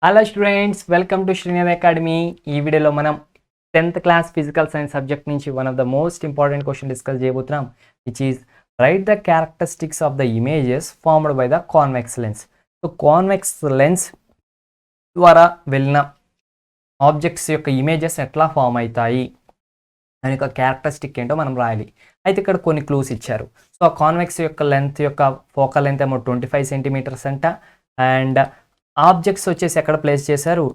Hello students, welcome to Srinidhi academy. ఈ వీడియోలో మనం 10th class physical science subject నుంచి one of the most important question discuss చేయబోతున్నాం, which is write the characteristics of the images formed by the convex lens. So convex lens ద్వారా వెళ్ళిన objects యొక్క images ఎట్లా form అవుతాయి అని ఒక characteristic ఏంటో మనం రాయాలి. అయితే ఇక్కడ కొన్ని క్లూస్ ఇచ్చారు. సో ఆ కాన్వెక్స్ యొక్క లెంత్ యొక్క ఫోకల్ లెంత్ ఏమో 25 సెంటీమీటర్స్ అంట. అండ్ ఆబ్జెక్ట్స్ వచ్చేసి ఎక్కడ ప్లేస్ చేశారు,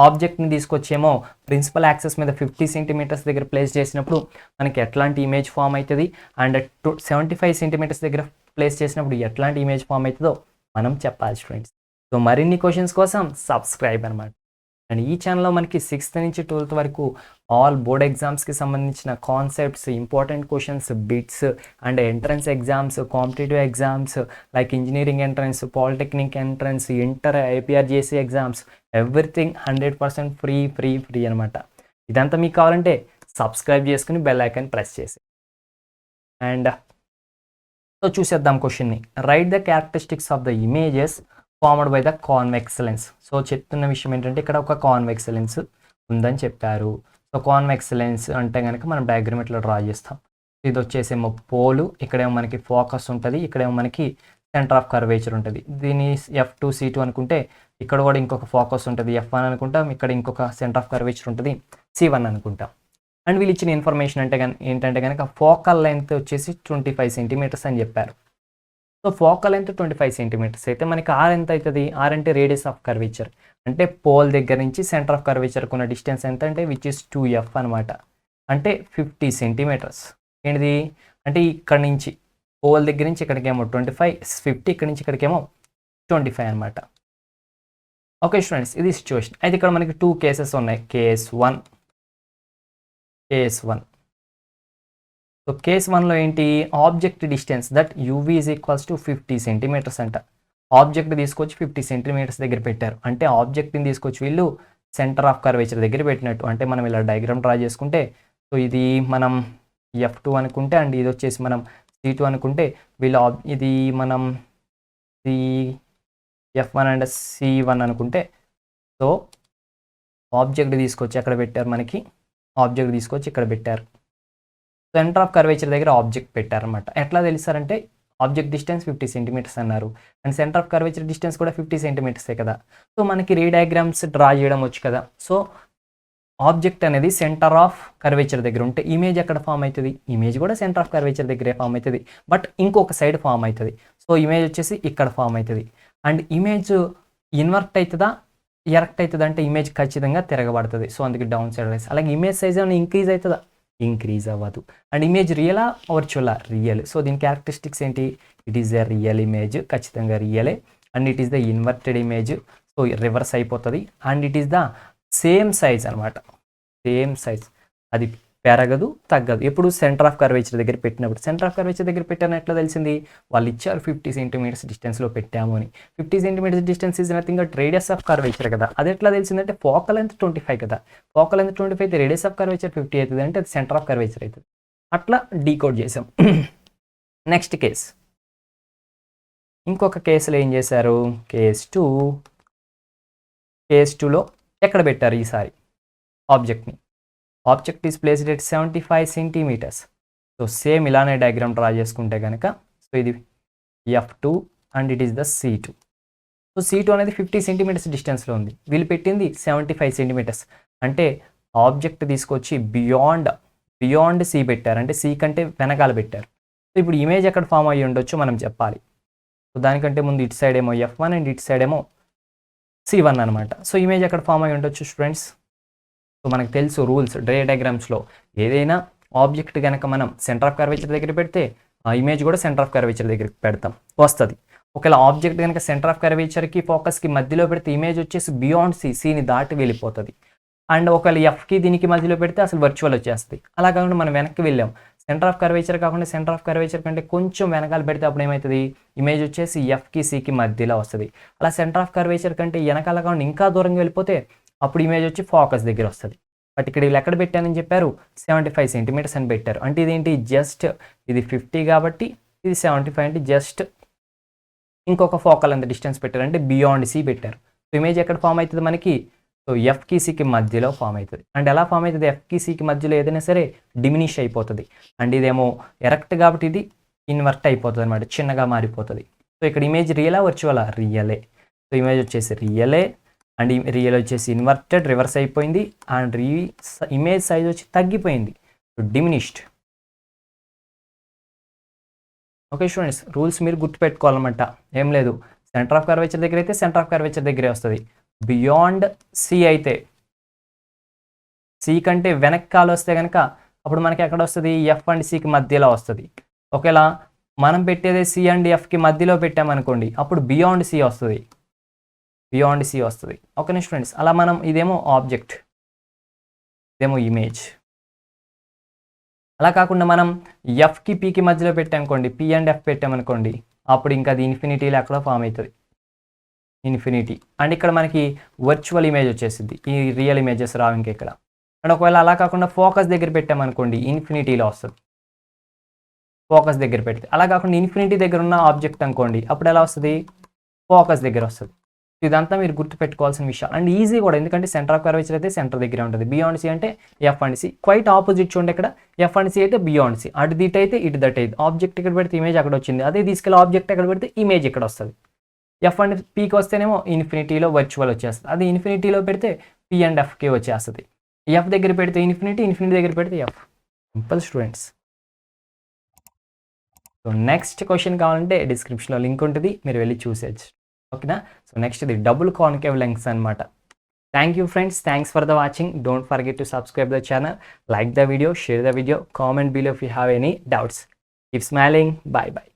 ఆబ్జెక్ట్ని తీసుకొచ్చేమో ప్రిన్సిపల్ యాక్సెస్ మీద 50 సెంటీమీటర్స్ దగ్గర ప్లేస్ చేసినప్పుడు మనకి ఎట్లాంటి ఇమేజ్ ఫామ్ అవుతుంది, అండ్ 75 సెంటీమీటర్స్ దగ్గర ప్లేస్ చేసినప్పుడు ఎట్లాంటి ఇమేజ్ ఫామ్ అవుతుందో మనం చెప్పాలి స్టూడెంట్స్. సో మరిన్ని క్వశ్చన్స్ కోసం సబ్స్క్రైబ్ అనమాట. అండ్ ఈ ఛానల్లో మనకి 6th నుంచి 12th వరకు ఆల్ బోర్డ్ ఎగ్జామ్స్కి సంబంధించిన concepts, important questions, bits and entrance exams, competitive exams like engineering entrance, polytechnic entrance, inter APRJC exams, everything 100% free అనమాట. ఇదంతా మీకు కావాలంటే సబ్స్క్రైబ్ చేసుకుని బెల్ ఐకాన్ ప్రెస్ చేసి. అండ్ సో చూసేద్దాం క్వశ్చన్ని. Write the characteristics of the images formed by the convex lens. So చెప్తున్న విషయం ఏంటంటే ఇక్కడ ఒక కాన్వెక్స్ లెన్స్ ఉందని చెప్పారు. సో కాన్వెక్స్ లెన్స్ అంటే కనుక మనం డయాగ్రామ్ ఇట్లా డ్రా చేస్తాం. ఇది వచ్చేసేమో పోలు, ఇక్కడేమో మనకి ఫోకస్ ఉంటుంది, ఇక్కడేమో మనకి సెంటర్ ఆఫ్ కర్వేచర్ ఉంటుంది. దీని F2 C2 అనుకుంటే ఇక్కడ కూడా ఇంకొక ఫోకస్ ఉంటుంది, F1 అనుకుంటాం, ఇక్కడ ఇంకొక సెంటర్ ఆఫ్ కర్వేచర్ ఉంటుంది, C1 అనుకుంటాం. అండ్ వీళ్ళు ఇచ్చిన ఇన్ఫర్మేషన్ అంటే ఏంటంటే కనుక ఫోకల్ లెంత్ వచ్చేసి 25 సెంటీమీటర్స్ అని చెప్పారు. సో ఫోకల్ లెంత్ 25 సెంటీమీటర్స్ అయితే మనకి ఆర్ ఎంత అవుతుంది, ఆర్ అంటే రేడియస్ ఆఫ్ కర్వేచర్, అంటే పోల్ దగ్గర నుంచి సెంటర్ ఆఫ్ కర్వేచర్కి ఉన్న డిస్టెన్స్ ఎంత అంటే విచ్ ఇస్ 2F అనమాట, అంటే 50 సెంటీమీటర్స్. ఏంటిది అంటే ఇక్కడ నుంచి పోల్ దగ్గర నుంచి ఇక్కడికేమో 25, 50 ఇక్కడ నుంచి ఇక్కడికేమో 25 అనమాట. ఓకే స్టూడెంట్స్, ఇది సిచ్యువేషన్. అయితే ఇక్కడ మనకి 2 కేసెస్ ఉన్నాయి, కేస్ 1. సో కేస్ 1లో ఏంటి, object distance that UV is equals to 50 centimetres అంట. ఆబ్జెక్ట్ తీసుకొచ్చి 50 సెంటీమీటర్స్ దగ్గర పెట్టారు, అంటే ఆబ్జెక్ట్ని తీసుకొచ్చి వీళ్ళు సెంటర్ ఆఫ్ కర్వేచర్ దగ్గర పెట్టినట్టు. అంటే మనం ఇలా డయాగ్రామ్ డ్రా చేసుకుంటే, సో ఇది మనం F2 అనుకుంటే అండ్ ఇది వచ్చేసి మనం C2 అనుకుంటే, వీళ్ళు ఇది మనం F1 అండ్ C1 అనుకుంటే, సో ఆబ్జెక్ట్ తీసుకొచ్చి ఎక్కడ పెట్టారు, మనకి ఆబ్జెక్ట్ తీసుకొచ్చి ఇక్కడ పెట్టారు, సెంటర్ ఆఫ్ కర్వేచర్ దగ్గర ఆబ్జెక్ట్ పెట్టారనమాట. ఎట్లా తెలుస్తారంటే ఆబ్జెక్ట్ డిస్టెన్స్ 50 సెంటీమీటర్స్ అన్నారు, and centre of curvature distance కూడా 50 సెంటీమీటర్సే కదా. సో మనకి రే డయాగ్రామ్స్ డ్రా చేయడం వచ్చు కదా. సో ఆబ్జెక్ట్ అనేది సెంటర్ ఆఫ్ కర్వేచర్ దగ్గర ఉంటే ఇమేజ్ ఎక్కడ ఫామ్ అవుతుంది, ఇమేజ్ కూడా సెంటర్ ఆఫ్ కర్వేచర్ దగ్గరే ఫామ్ అవుతుంది, బట్ ఇంకొక సైడ్ ఫామ్ అవుతుంది. సో ఇమేజ్ వచ్చేసి ఇక్కడ ఫామ్ అవుతుంది. అండ్ ఇమేజ్ ఇన్వర్ట్ అవుతుందా ఎరెక్ట్ అవుతుందా అంటే ఇమేజ్ ఖచ్చితంగా తిరగబడుతుంది. సో అందుకే డౌన్ సైడ్ రైస్. అలాగే ఇమేజ్ సైజ్ ఏమైనా ఇంక్రీజ్ అవుతుందా, ఇంక్రీజ్ అవ్వదు. అండ్ ఇమేజ్ రియలా వర్చువలా, రియల్. సో దీని క్యారెక్టరిస్టిక్స్ ఏంటి, it is a real image, ఖచ్చితంగా రియలే. And it is the inverted image, so reverse అయిపోతుంది. And it is the same size అనమాట, సేమ్ సైజ్, అది పెరగదు తగ్గదు. ఎప్పుడు సెంటర్ ఆఫ్ కర్వేచర్ దగ్గర పెట్టినప్పుడు. సెంటర్ ఆఫ్ కర్వేచర్ దగ్గర పెట్టాను ఎట్లా తెలిసింది, వాళ్ళు ఇచ్చారు 50 సెంటీమీటర్స్ డిస్టెన్స్లో పెట్టాము అని. 50 centimetres distance is nothing but radius of curvature కదా. అది ఎట్లా తెలిసిందంటే ఫోకల్ లెంత్ 25 కదా, ఫోకల్ లెంత్ 25 అయితే రేడియస్ ఆఫ్ కర్వేచర్ 50 అవుతుంది, అంటే అది సెంటర్ ఆఫ్ కర్వేచర్ అవుతుంది. అట్లా డీకోడ్ చేసాం. నెక్స్ట్ కేస్, ఇంకొక కేసులో ఏం చేశారు, కేస్ 2లో ఎక్కడ పెట్టారు ఈసారి ఆబ్జెక్ట్ని. Object is placed at 75 centimetres. So same ఇలానే డయాగ్రామ్ డ్రా చేసుకుంటే కనుక, సో ఇది F2 and it is the C2. So C2 అనేది 50 సెంటీమీటర్స్ డిస్టెన్స్లో ఉంది, వీళ్ళు పెట్టింది 75 సెంటీమీటర్స్, అంటే ఆబ్జెక్ట్ తీసుకొచ్చి బియాండ్ C పెట్టారు, అంటే C కంటే వెనకాల పెట్టారు. సో ఇప్పుడు ఇమేజ్ ఎక్కడ ఫామ్ అయ్యి ఉండొచ్చు మనం చెప్పాలి. సో దానికంటే ముందు ఇటు సైడ్ ఏమో F1 అండ్ ఇటు సైడ్ ఏమో C1 అనమాట. సో ఇమేజ్ ఎక్కడ ఫామ్ అయ్యి ఉండొచ్చు స్టూడెంట్స్. సో మనకు తెలుసు రూల్స్, రే డయాగ్రామ్స్లో ఏదైనా ఆబ్జెక్ట్ కనుక మనం సెంటర్ ఆఫ్ కర్వేచర్ దగ్గర పెడితే ఆ ఇమేజ్ కూడా సెంటర్ ఆఫ్ కర్వేచర్ దగ్గర పెడతాం, వస్తుంది. ఒకవేళ ఆబ్జెక్ట్ కనుక సెంటర్ ఆఫ్ కర్వేచర్కి ఫోకస్కి మధ్యలో పెడితే ఇమేజ్ వచ్చేసి బియాండ్ Cని దాటి వెళ్ళిపోతుంది. అండ్ ఒకవేళ Fకి దీనికి మధ్యలో పెడితే అసలు వర్చువల్ వచ్చేస్తుంది. అలా కాకుండా మనం వెనక్కి వెళ్ళాం, సెంటర్ ఆఫ్ కర్వేచర్ కాకుండా సెంటర్ ఆఫ్ కర్వేచర్ కంటే కొంచెం వెనకాల పెడితే అప్పుడు ఏమవుతుంది, ఇమేజ్ వచ్చేసి Fకి Cకి మధ్యలో వస్తుంది. అలా సెంటర్ ఆఫ్ కర్వేచర్ కంటే వెనకాల కాకుండా ఇంకా దూరంగా వెళ్ళిపోతే అప్పుడు ఇమేజ్ వచ్చి ఫోకస్ దగ్గర వస్తుంది. బట్ ఇక్కడ వీళ్ళు ఎక్కడ పెట్టానని చెప్పారు, 75 సెంటీమీటర్స్ అని పెట్టారు. అంటే ఇదేంటి, జస్ట్ ఇది 50 కాబట్టి ఇది 75 అంటే జస్ట్ ఇంకొక ఫోకల్ అంత డిస్టెన్స్ పెట్టారు, అంటే బియాండ్ C పెట్టారు. ఇమేజ్ ఎక్కడ ఫామ్ అవుతుంది మనకి, సో ఎఫ్కి సికి మధ్యలో ఫామ్ అవుతుంది. అండ్ ఎలా ఫామ్ అవుతుంది, ఎఫ్కి సికి మధ్యలో ఏదైనా సరే డిమినిష్ అయిపోతుంది. అండ్ ఇదేమో ఎరెక్ట్ కాబట్టి ఇది ఇన్వర్ట్ అయిపోతుంది అనమాట, చిన్నగా మారిపోతుంది. సో ఇక్కడ ఇమేజ్ రియలా వర్చువలా, రియలే. సో ఇమేజ్ వచ్చేసి రియలే, అండ్ రియల్ వచ్చేసి ఇన్వర్టెడ్ రివర్స్ అయిపోయింది, అండ్ ఇమేజ్ సైజ్ వచ్చి తగ్గిపోయింది, డిమినిష్డ్. ఓకే స్టూడెంట్స్, రూల్స్ మీరు గుర్తుపెట్టుకోవాలన్నమాట. ఏం లేదు, సెంటర్ ఆఫ్ కర్వేచర్ దగ్గర అయితే సెంటర్ ఆఫ్ కర్వేచర్ దగ్గరే వస్తుంది. బియాండ్ సి అయితే, సి కంటే వెనకాల వస్తే కనుక అప్పుడు మనకి ఎక్కడ వస్తుంది, ఎఫ్ అండ్ సికి మధ్యలో వస్తుంది. ఒకవేళ మనం పెట్టేది సి అండ్ ఎఫ్కి మధ్యలో పెట్టామనుకోండి, అప్పుడు బియాండ్ సి వస్తుంది, బియాండ్ సి వస్తుంది. ఓకేనా స్టూడెంట్స్, అలా మనం ఇదేమో ఆబ్జెక్ట్, ఇదేమో ఇమేజ్. అలా కాకుండా మనం ఎఫ్కి పీకి మధ్యలో పెట్టామనుకోండి, పి అండ్ ఎఫ్ పెట్టామనుకోండి, అప్పుడు ఇంకా అది ఇన్ఫినిటీలో ఎక్కడో ఫామ్ అవుతుంది, ఇన్ఫినిటీ. అండ్ ఇక్కడ మనకి వర్చువల్ ఇమేజ్ వచ్చేసింది, ఈ రియల్ ఇమేజెస్ రావు ఇంకా ఇక్కడ. అండ్ ఒకవేళ అలా కాకుండా ఫోకస్ దగ్గర పెట్టామనుకోండి, ఇన్ఫినిటీలో వస్తుంది, ఫోకస్ దగ్గర పెడితే. అలా కాకుండా ఇన్ఫినిటీ దగ్గర ఉన్న ఆబ్జెక్ట్ అనుకోండి, అప్పుడు ఎలా వస్తుంది, ఫోకస్ దగ్గర వస్తుంది. ఇదంతా మీరు గుర్తుపెట్టుకోవాల్సిన విషయం. అండ్ ఈజీ కూడా, ఎందుకంటే సెంటర్ ఆఫ్ కర్వేచర్ అయితే సెంటర్ దగ్గరే ఉంటుంది, బియాండ్ సి అంటే F and C, quite opposite చూడండి. ఇక్కడ ఎఫ్ అండ్ సి అయితే బియాండ్ సి, అటు దిట్ అయితే ఇటు దట్ అయితే. ఆబ్జెక్ట్ ఇక్కడ పెడితే ఇమేజ్ అక్కడ వచ్చింది, అదే తీసుకెళ్ళి ఆబ్జెక్ట్ ఎక్కడ పెడితే ఇమేజ్ ఇక్కడ వస్తుంది. ఎఫ్ అండ్ పీకి వస్తేనేమో ఇన్ఫినిటీలో వర్చువల్ వచ్చేస్తుంది, అది ఇన్ఫినిటీలో పెడితే పి అండ్ ఎఫ్కి వచ్చేస్తుంది. ఎఫ్ దగ్గర పెడితే ఇన్ఫినిటీ, ఇన్ఫినిటీ దగ్గర పెడితే F. Simple students. So next question కావాలంటే డిస్క్రిప్షన్లో లింక్ ఉంటుంది, మీరు వెళ్ళి చూసేయచ్చు. ఓకేనా. సో నెక్స్ట్ ఇది డబుల్ కాన్కేవ్ లెన్స్ అనమాట. Thank you friends, thanks for the watching. Don't forget to subscribe the channel, like the video, share the video, comment below if you have any doubts. Keep smiling. Bye bye.